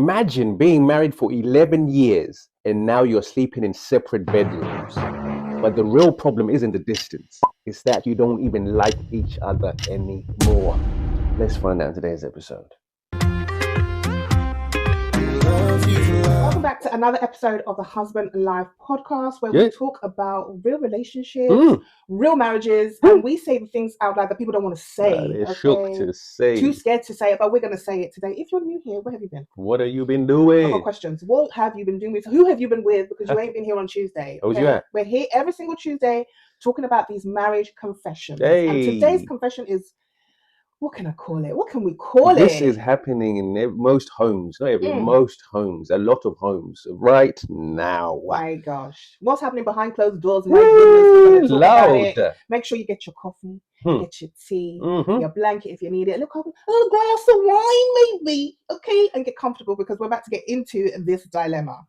Imagine being married for 11 years and now you're sleeping in separate bedrooms. But the real problem isn't the distance. It's that you don't even like each other anymore. Let's find out in today's episode. Welcome back to another episode of the Husband Life podcast, where we talk about real relationships, real marriages, and we say the things out loud that people don't want to say. They're shook to say. Too scared to say it, but we're going to say it today. If you're new here, where have you been? What have you been doing? I've got questions. What have you been doing? Who have you been with? Because you ain't been here on Tuesday. Okay? You at? We're here every single Tuesday talking about these marriage confessions. Hey. And today's confession is, what can I call it? What can we call it? This is happening in most homes, not every, most homes, a lot of homes right now. My gosh. What's happening behind closed doors? My goodness, loud. Make sure you get your coffee, get your tea, your blanket if you need it. Look, a glass of wine maybe, okay? And get comfortable because we're about to get into this dilemma.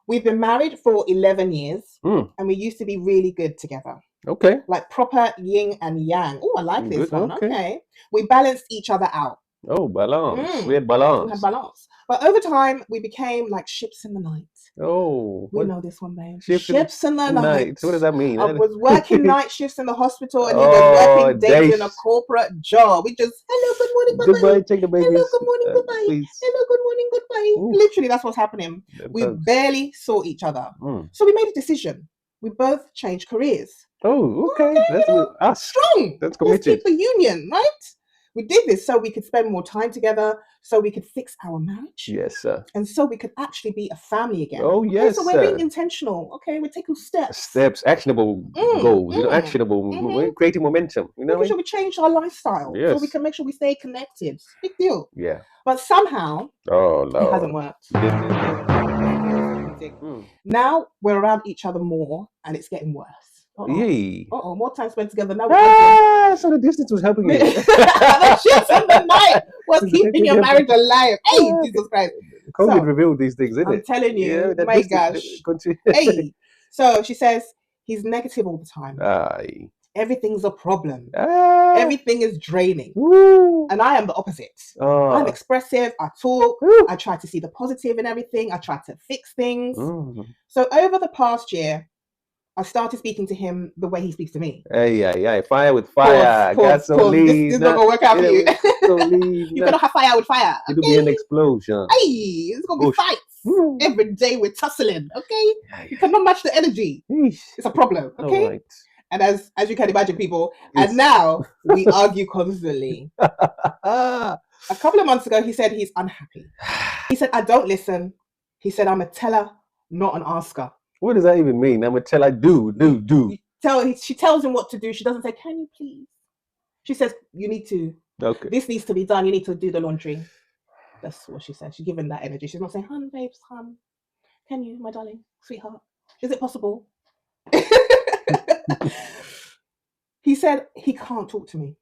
We've been married for 11 years and we used to be really good together. Okay. Like proper yin and yang. Oh, I like this one. Okay. We balanced each other out. Oh, balance. We had balance. We had balance. But over time, we became like ships in the night. Oh. We know this one, babe. Ships in the night. So what does that mean? I was working night shifts in the hospital and he was working days in a corporate job. We just, hello, good morning, goodbye. Goodbye, take the babies. Hello, good morning, goodbye. Please. Hello, good morning, goodbye. Literally, that's what's happening. We barely saw each other. So we made a decision. We both changed careers. Oh, okay. That's us. Strong. That's committed. Let's keep the union, right? We did this so we could spend more time together, so we could fix our marriage. Yes, sir. And so we could actually be a family again. Oh, yes, so we're being intentional. Okay, we're taking steps. Actionable goals, actionable, we're creating momentum. You know, making sure we change our lifestyle so we can make sure we stay connected. Big deal. Yeah. But somehow, it hasn't worked. Now we're around each other more and it's getting worse. More time spent together now. So the distance was helping you. The ships in the night was keeping your marriage alive. Hey, Jesus Christ. COVID revealed these things, didn't it? I'm telling you, my gosh. Hey. So she says, he's negative all the time. Everything's a problem. Everything is draining. And I am the opposite. I'm expressive. I talk. I try to see the positive in everything. I try to fix things. So over the past year, I started speaking to him the way he speaks to me. Hey. Fire with fire. Gasoline. This is not going to work out for you. You cannot have fire with fire. It'll be an explosion. Hey, it's going to be fights. Every day we're tussling, okay? You cannot match the energy. It's a problem, okay? Right. And as you can imagine, people, and now we argue constantly. A couple of months ago, he said he's unhappy. He said, I don't listen. He said, I'm a teller, not an asker. What does that even mean? I'm a teller, do. She tells him what to do. She doesn't say, can you please? She says, you need to. Okay. This needs to be done. You need to do the laundry. That's what she says. She's giving that energy. She's not saying, hon, babes, hon, can you, my darling, sweetheart? Is it possible? He said he can't talk to me.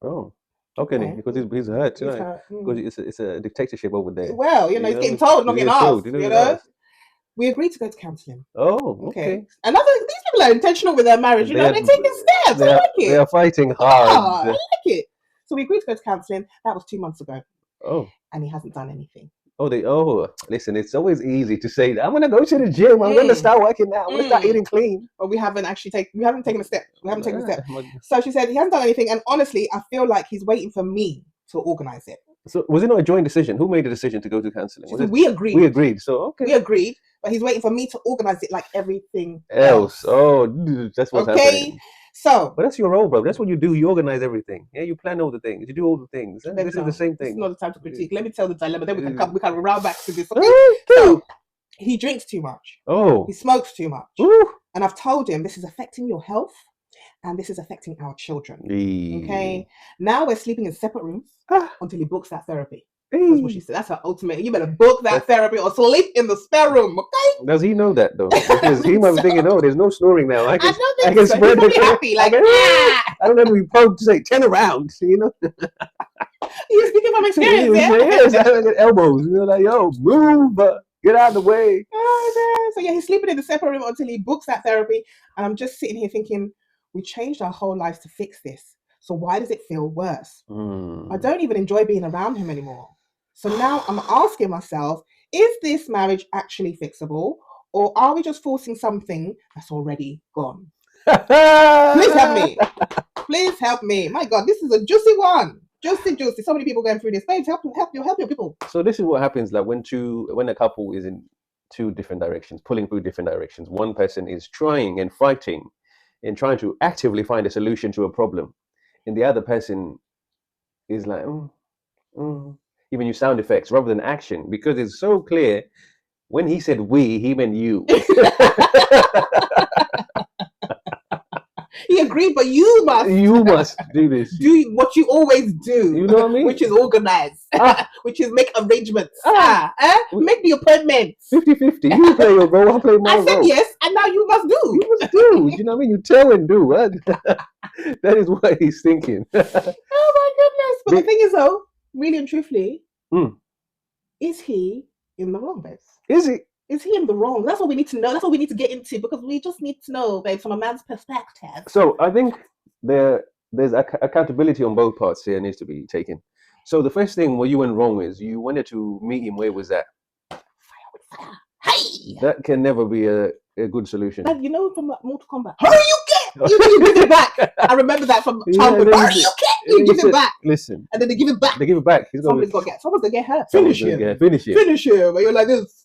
Oh, okay. Because he's hurt, you know. Because it's a dictatorship over there. Well, he's getting told, not getting asked. You know. We agreed to go to counselling. Oh, okay. And these people are intentional with their marriage. You know, they're taking steps. I like it. They are fighting hard. I like it. So we agreed to go to counselling. That was 2 months ago. Oh. And he hasn't done anything. Listen, it's always easy to say, I'm going to go to the gym. I'm going to start working out. I'm going to start eating clean. But we haven't taken a step. So she said he hasn't done anything. And honestly, I feel like he's waiting for me to organise it. So was it not a joint decision? Who made the decision to go to counselling? We agreed. We agreed. So, okay. We agreed. But he's waiting for me to organise it like everything else. Oh, that's what's happening. So, but that's your role, bro. That's what you do. You organize everything. Yeah, you plan all the things. You do all the things. This is the same thing. It's not the time to critique. Let me tell the dilemma. Then we can round back to this. Okay? So, he drinks too much. Oh. He smokes too much. Ooh. And I've told him this is affecting your health and this is affecting our children. Okay? Now we're sleeping in separate rooms until he books that therapy. That's what she said. That's her ultimate. You better book that therapy or sleep in the spare room, okay? Does he know that though? Because he might be thinking, "Oh, there's no snoring now. I can so. He's probably happy. Like, I don't have to be poked to say 10 around." You know. You're speaking from experience, Yes, I get elbows. You know, like, yo, move, get out of the way. So yeah, he's sleeping in the separate room until he books that therapy, and I'm just sitting here thinking, we changed our whole lives to fix this. So why does it feel worse? I don't even enjoy being around him anymore. So now I'm asking myself, is this marriage actually fixable? Or are we just forcing something that's already gone? Please help me. Please help me. My God, this is a juicy one. Juicy. So many people going through this. Babes, help your people. So this is what happens like when a couple is in two different directions, pulling through different directions. One person is trying and fighting and trying to actively find a solution to a problem. And the other person is like, even use sound effects rather than action, because it's so clear when he said we, he meant you. He agreed, but you must do this. Do what you always do. You know what I mean? Which is organize. Which is make arrangements. Make the appointments. 50-50. You play your role, I'll play my role. I said yes, and now you must do. You must do. You know what I mean? You tell and do. Right? That is what he's thinking. Oh my goodness. But the thing is though, really and truthfully, is he in the wrong, babes? Is he? Is he in the wrong? That's what we need to know. That's what we need to get into, because we just need to know, babe, from a man's perspective. So I think there's accountability on both parts here needs to be taken. So the first thing where you went wrong is you wanted to meet him. Where was that? Fire with fire. Hey! That can never be a good solution. Like, you know, from Mortal Kombat. Hurry, you get! You give it back. I remember that from childhood. Hurry, you get! You give it back. Listen. And then they give it back. They give it back. Someone's gonna get hurt. Finish him. Finish him. But you're like this.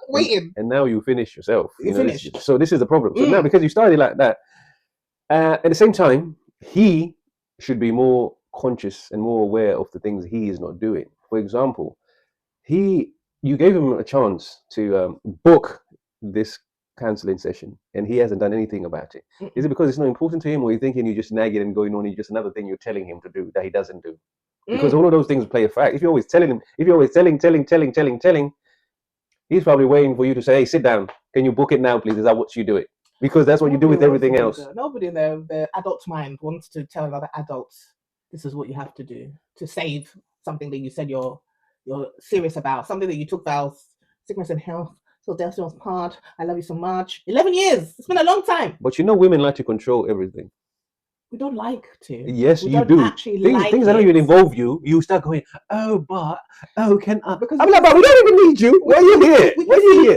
Waiting. And now you finish yourself. You finish. So this is the problem. So now, because you started like that, at the same time, he should be more conscious and more aware of the things he is not doing. For example, you gave him a chance to book this counseling session, and he hasn't done anything about it. Is it because it's not important to him, or are you thinking you're just nagging and going on, and just another thing you're telling him to do that he doesn't do? Because all of those things play a fact. If you're always telling him, if you're always telling, he's probably waiting for you to say, hey, sit down. Can you book it now, please? Is that what you do it? Because that's what you do with everything else. Nobody in their adult mind wants to tell another adult, this is what you have to do to save something that you said you're serious about, something that you took vows, sickness and health. So death was part. I love you so much. 11 years. It's been a long time. But you know, women like to control everything. We don't like to. Yes, you do. Things that don't even involve you. You start going, can I? Because I'm like, but we don't even need you. Why are you here?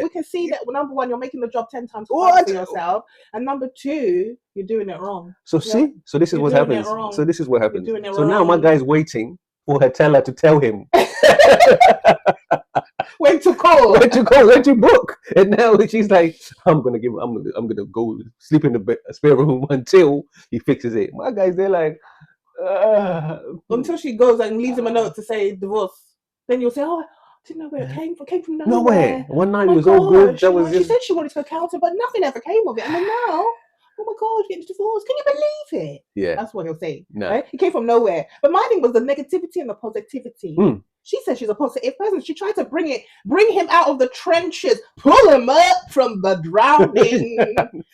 We can see that, number one, you're making the job 10 times harder for yourself, and number two, you're doing it wrong. So see, so this is what happens. So this is what happens. So now my guy's waiting for her teller to tell him when to call, when to book. And now she's like, I'm gonna go sleep in the spare room until he fixes it. My guy's there like, until she goes and leaves him a note to say divorce. Then you'll say, oh, I didn't know where it came from. It came from nowhere. One night it was all good. She said she wanted to go counter, but nothing ever came of it. And then now, oh my God, you're getting divorced. Can you believe it? Yeah. That's what he'll say. No. Right? It came from nowhere. But my thing was the negativity and the positivity. She said she's a positive person. She tried to bring him out of the trenches, pull him up from the drowning.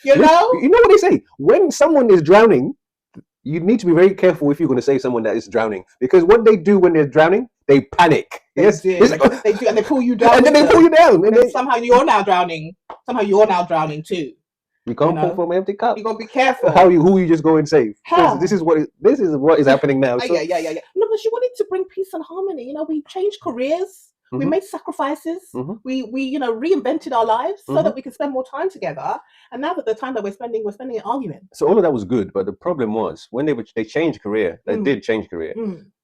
You know? You know what they say? When someone is drowning, you need to be very careful if you're going to say someone that is drowning. Because what they do when they're drowning, they panic. They do, and they pull you down. And then they pull you down. And then somehow you're now drowning. Too. You can't pour from an empty cup. You gotta be careful. Who you just go and save? This is what is happening now. So. Yeah. No, but she wanted to bring peace and harmony. You know, we changed careers. We made sacrifices. We reinvented our lives so that we could spend more time together. And now that the time that we're spending it arguing. So all of that was good, but the problem was when they changed career. They did change career,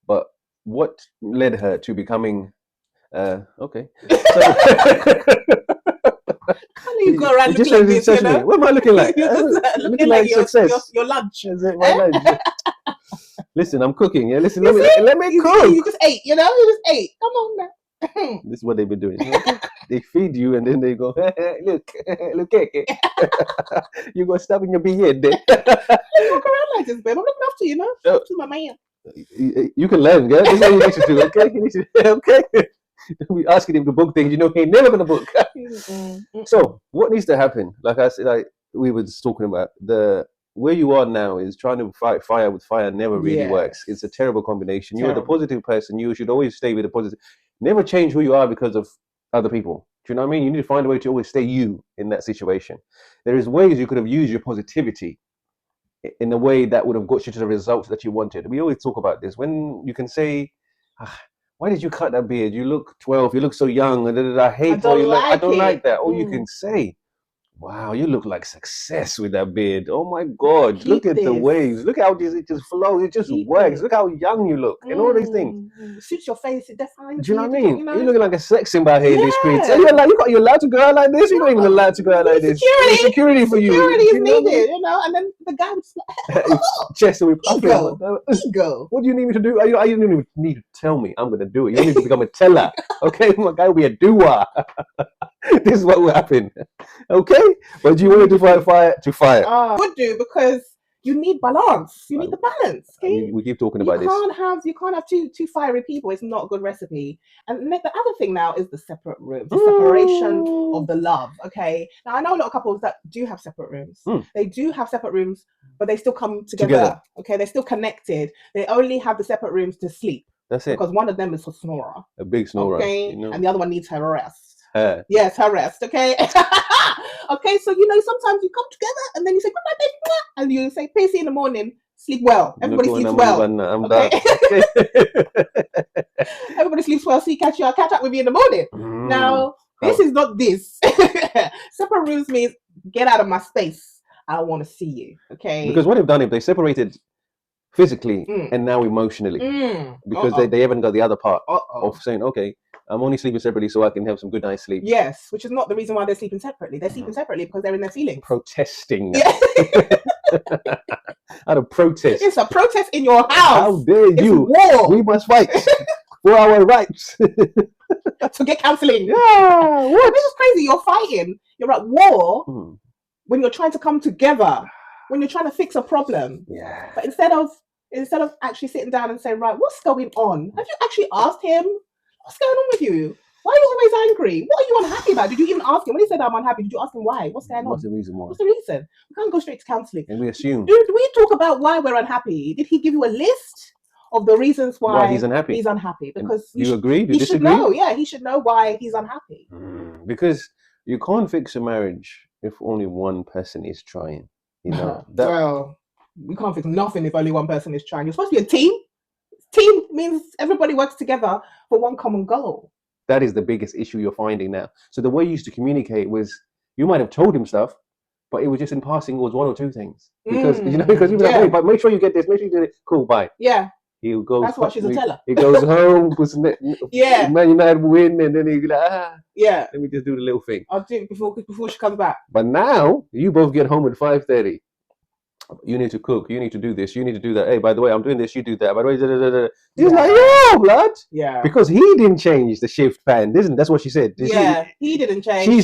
but what led her to becoming okay? So, you go around looking like this, What am I looking like? looking like success. Your lunch. My lunch. Listen, I'm cooking. Yeah, listen. Let me cook. You just ate. You just ate. Come on now. This is what they've been doing. They feed you and then they go, look, you're going to stop in your beard then. You walk around like this, babe. I'm looking after you, to my man. You can learn, girl. This is what you need to do, okay? Okay? Don't be asking him to book things, he ain't never going to book. So, what needs to happen? Like I said, we were just talking about, where you are now is trying to fight fire with fire never really works. It's a terrible combination. You're the positive person. You should always stay with the positive. Never change who you are because of other people. Do you know what I mean? You need to find a way to always stay you in that situation. There is ways you could have used your positivity in a way that would have got you to the results that you wanted. We always talk about this. When you can say, why did you cut that beard? You look 12. You look so young. I hate how you look. I don't like that. All you can say, wow, you look like success with that beard. Oh my God, look at the waves. Look how it just flows. It just works. Look how young you look and all these things. It suits your face. It defines. Do you know what I mean? You're looking like a sex symbol out here in these streets. And you're allowed to go out like this. You're not even allowed to go out like this. Security for you. Security is needed, And then the guy would Chester with Ego. What do you need me to do? You don't even need to tell me. I'm going to do it. You need to become a teller. Okay? My guy will be a doer. This is what will happen. Okay? But you want to fire. Would do, because you need balance. You need the balance. Okay? We keep talking about this. You can't have two fiery people. It's not a good recipe. And the other thing now is the separate rooms, the separation of the love. Okay. Now I know a lot of couples that do have separate rooms. They do have separate rooms, but they still come together. Okay. They're still connected. They only have the separate rooms to sleep. That's it. Because one of them is a snorer. A big snorer. Okay. And the other one needs her rest. Yes, her rest. Okay. Okay, so sometimes you come together and then you say good night, baby, and you say pacey in the morning, sleep well. Everybody sleeps well. I'm done. Everybody sleeps well. See, I'll catch up with you in the morning. Now, this is not this. Separate rooms means get out of my space. I don't want to see you. Okay. Because what they've done is they separated physically and now emotionally, because they haven't got the other part of saying, okay, I'm only sleeping separately so I can have some good night's sleep. Yes, which is not the reason why they're sleeping separately. They're sleeping separately because they're in their feelings. Protesting. Yeah. Out of protest. It's a protest in your house. How dare you? War. We must fight for our rights. To get counseling. Yeah. What? This is crazy. You're fighting. You're at war when you're trying to come together, when you're trying to fix a problem. Yeah. But instead of actually sitting down and saying, right, what's going on? Have you actually asked him? What's going on with you? Why are you always angry? What are you unhappy about? Did you even ask him? When he said I'm unhappy, did you ask him why? What's going on? What's the reason why? What's the reason? We can't go straight to counselling. And we assume. Do we talk about why we're unhappy? Did he give you a list of the reasons why he's unhappy? He's unhappy. Because you agree? Do you disagree? Should know. Yeah, he should know why he's unhappy. Because you can't fix a marriage if only one person is trying. Well, we can't fix nothing if only one person is trying. You're supposed to be a team. Team means everybody works together for one common goal. That is the biggest issue you're finding now. So the way you used to communicate was, you might have told him stuff, but it was just in passing. It was one or two things because because you'd be like, wait, but make sure you get this. Make sure you do it. Cool, bye. Yeah. He'll go. That's why she's a teller. He goes home, Man United win, and then he'll be like, let me just do the little thing. I'll do it before she comes back. But now you both get home at 5:30. You need to cook. You need to do this. You need to do that. Hey, by the way, I'm doing this. You do that. By the way, He's like, yo, blood. Yeah. Because he didn't change the shift pattern, isn't? That's what she said. He didn't change.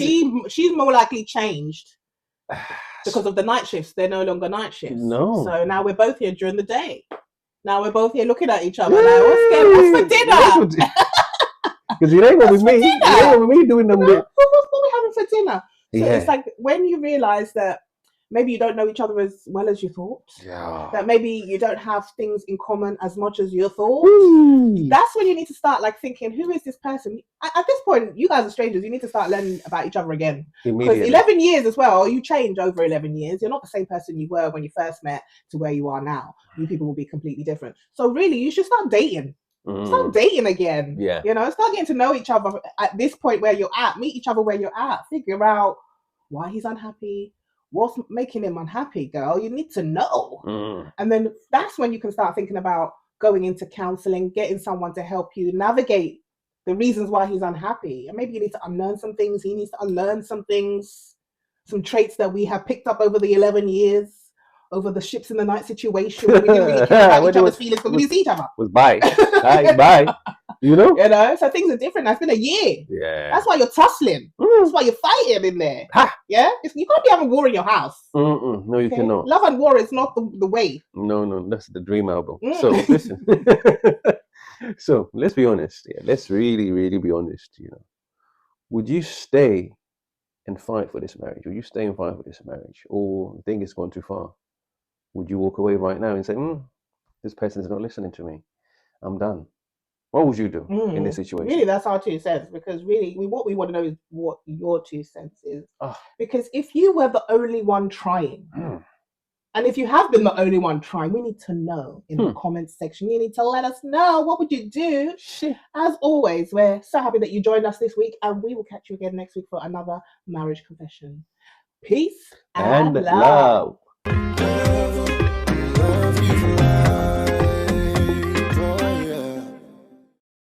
She's more likely changed because of the night shifts. They're no longer night shifts. No. So now we're both here during the day. Now we're both here looking at each other. Like, what's for dinner? Because it ain't gonna be me. It ain't gonna be me doing them. What we having for dinner? So it's like when you realize that maybe you don't know each other as well as you thought. Yeah. That maybe you don't have things in common as much as you thought. That's when you need to start thinking, who is this person? At this point, you guys are strangers. You need to start learning about each other again. Because 11 years as well, you change over 11 years. You're not the same person you were when you first met to where you are now. You people will be completely different. So really, you should start dating. Start dating again. Yeah. Start getting to know each other at this point where you're at. Meet each other where you're at. Figure out why he's unhappy. What's making him unhappy, girl? You need to know. And then that's when you can start thinking about going into counseling, getting someone to help you navigate the reasons why he's unhappy. And maybe you need to unlearn some things. He needs to unlearn some things, some traits that we have picked up over the 11 years, over the ships in the night situation where we didn't really care about each other's feelings because we didn't see each other. Was bye. Bye. So things are different. It's been a year. Yeah. That's why you're tussling. That's why you're fighting in there. Yeah? You can't be having war in your house. No, you cannot. Love and War is not the way. No, that's the dream album. So listen. So let's be honest. Yeah, let's really, really be honest. Would you stay and fight for this marriage? Would you stay and fight for this marriage, or think it's gone too far? Would you walk away right now and say, this person is not listening to me. I'm done. What would you do in this situation? Really, that's our 2 cents. Because really, what we want to know is what your 2 cents is. Because if you were the only one trying, And if you have been the only one trying, we need to know in the comments section. You need to let us know. What would you do? As always, we're so happy that you joined us this week, and we will catch you again next week for another marriage confession. Peace and love.